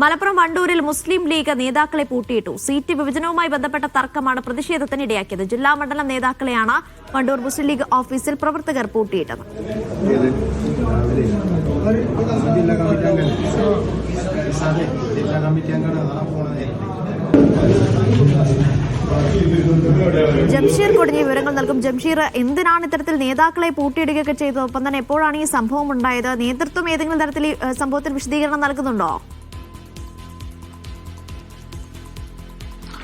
മലപ്പുറം വണ്ടൂരിൽ മുസ്ലിം league നേതാക്കളെ പൂട്ടിയിട്ടു. Seat വിഭജനവുമായി ബന്ധപ്പെട്ട തർക്കമാണ് പ്രതിഷേധത്തിനിടയാക്കിയത്. ജില്ലാ മണ്ഡലം നേതാക്കളെയാണ് വണ്ടൂർ മുസ്ലിം ലീഗ് ഓഫീസിൽ പ്രവർത്തകർ പൂട്ടിയിട്ടത്. ജംഷീർ കുടുങ്ങിയ വിവരങ്ങൾ നൽകും. ജംഷീർ, എന്തിനാണ് ഇത്തരത്തിൽ നേതാക്കളെ പൂട്ടിയിടുകയൊക്കെ ചെയ്തത്? ഒപ്പം തന്നെ എപ്പോഴാണ് ഈ സംഭവം ഉണ്ടായത്? നേതൃത്വം ഏതെങ്കിലും തരത്തിൽ ഈ സംഭവത്തിൽ വിശദീകരണം നൽകുന്നുണ്ടോ?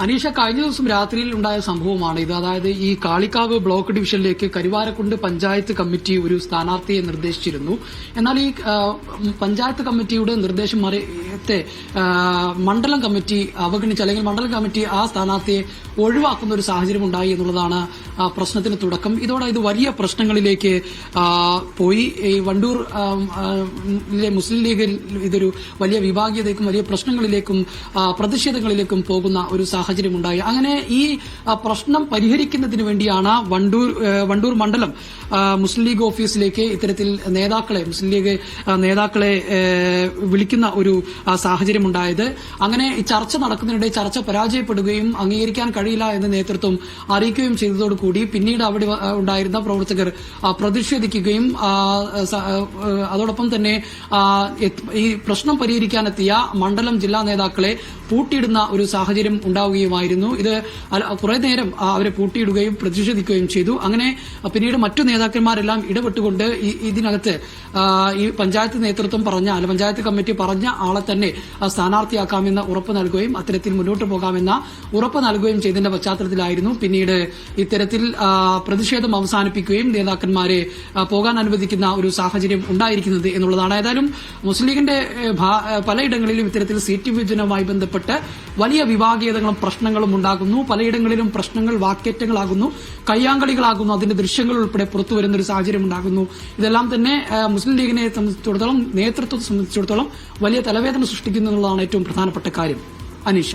അനീഷ, കഴിഞ്ഞ ദിവസം രാത്രിയിൽ ഉണ്ടായ സംഭവമാണ് ഇത്. അതായത് ഈ കാളിക്കാവ് ബ്ലോക്ക് ഡിവിഷനിലേക്ക് കരുവാരക്കുണ്ട് പഞ്ചായത്ത് കമ്മിറ്റി ഒരു സ്ഥാനാർത്ഥിയെ നിർദ്ദേശിച്ചിരുന്നു. എന്നാൽ ഈ പഞ്ചായത്ത് കമ്മിറ്റിയുടെ നിർദ്ദേശം മണ്ഡലം കമ്മിറ്റി അവഗണിച്ച്, അല്ലെങ്കിൽ മണ്ഡലം കമ്മിറ്റി ആ സ്ഥാനാർത്ഥിയെ ഒഴിവാക്കുന്ന ഒരു സാഹചര്യം ഉണ്ടായി എന്നുള്ളതാണ് പ്രശ്നത്തിന് തുടക്കം. ഇതോടെ ഇത് വലിയ പ്രശ്നങ്ങളിലേക്ക് പോയി. ഈ വണ്ടൂർ മുസ്ലിം ലീഗിൽ ഇതൊരു വലിയ വിഭാഗീയതയ്ക്കും വലിയ പ്രശ്നങ്ങളിലേക്കും പ്രതിഷേധങ്ങളിലേക്കും പോകുന്ന ഒരു സാഹചര്യമുണ്ടായി. അങ്ങനെ ഈ പ്രശ്നം പരിഹരിക്കുന്നതിന് വേണ്ടിയാണ് വണ്ടൂർ മണ്ഡലം മുസ്ലിം ലീഗ് ഓഫീസിലേക്ക് ഇത്തരത്തിൽ മുസ്ലിം ലീഗ് നേതാക്കളെ വിളിക്കുന്ന ഒരു സാഹചര്യം ഉണ്ടായത്. അങ്ങനെ ഈ ചർച്ച നടക്കുന്നതിനിടെ ചർച്ച പരാജയപ്പെടുകയും അംഗീകരിക്കാൻ കഴിയില്ല എന്ന് നേതൃത്വം അറിയിക്കുകയും ചെയ്തതോടുകൂടി പിന്നീട് അവിടെ ഉണ്ടായിരുന്ന പ്രവർത്തകർ പ്രതിഷേധിക്കുകയും അതോടൊപ്പം തന്നെ ഈ പ്രശ്നം പരിഹരിക്കാനെത്തിയ മണ്ഡലം ജില്ലാ നേതാക്കളെ പൂട്ടിയിടുന്ന ഒരു സാഹചര്യം ഉണ്ടാവുകയുമായിരുന്നു. ഇത് കുറെ നേരം അവരെ പൂട്ടിയിടുകയും പ്രതിഷേധിക്കുകയും ചെയ്തു. അങ്ങനെ പിന്നീട് മറ്റു നേതാക്കന്മാരെല്ലാം ഇടപെട്ടുകൊണ്ട് ഇതിനകത്ത് ഈ പഞ്ചായത്ത് നേതൃത്വം പഞ്ചായത്ത് കമ്മിറ്റി പറഞ്ഞ ആളെ തന്നെ സ്ഥാനാർത്ഥിയാക്കാമെന്ന് ഉറപ്പ് നൽകുകയും അത്തരത്തിൽ മുന്നോട്ട് പോകാമെന്ന ഉറപ്പ് നൽകുകയും ചെയ്തതിന്റെ പശ്ചാത്തലത്തിലായിരുന്നു പിന്നീട് ഇത്തരത്തിൽ പ്രതിഷേധം അവസാനിപ്പിക്കുകയും നേതാക്കന്മാരെ പോകാൻ അനുവദിക്കുന്ന ഒരു സാഹചര്യം ഉണ്ടായിരിക്കുന്നത് എന്നുള്ളതാണ്. ഏതായാലും മുസ്ലിം ലീഗിന്റെ പലയിടങ്ങളിലും ഇത്തരത്തിൽ സീറ്റ് വിഭജനവുമായി ബന്ധപ്പെട്ട് വലിയ വിഭാഗീയതകളും പ്രശ്നങ്ങളും ഉണ്ടാകുന്നു. പലയിടങ്ങളിലും പ്രശ്നങ്ങൾ വാക്കേറ്റങ്ങളാകുന്നു, കയ്യാങ്കളികളാകുന്നു, അതിന്റെ ദൃശ്യങ്ങൾ ഉൾപ്പെടെ പുറത്തുവരുന്ന ഒരു സാഹചര്യം ഉണ്ടാകുന്നു. ഇതെല്ലാം തന്നെ മുസ്ലിം ലീഗിനെ സംബന്ധിച്ചിടത്തോളം, നേതൃത്വത്തെ സംബന്ധിച്ചിടത്തോളം വലിയ തലവേദന സൃഷ്ടിക്കുന്നു എന്നുള്ളതാണ് ഏറ്റവും പ്രധാനപ്പെട്ട കാര്യം. അനീഷ.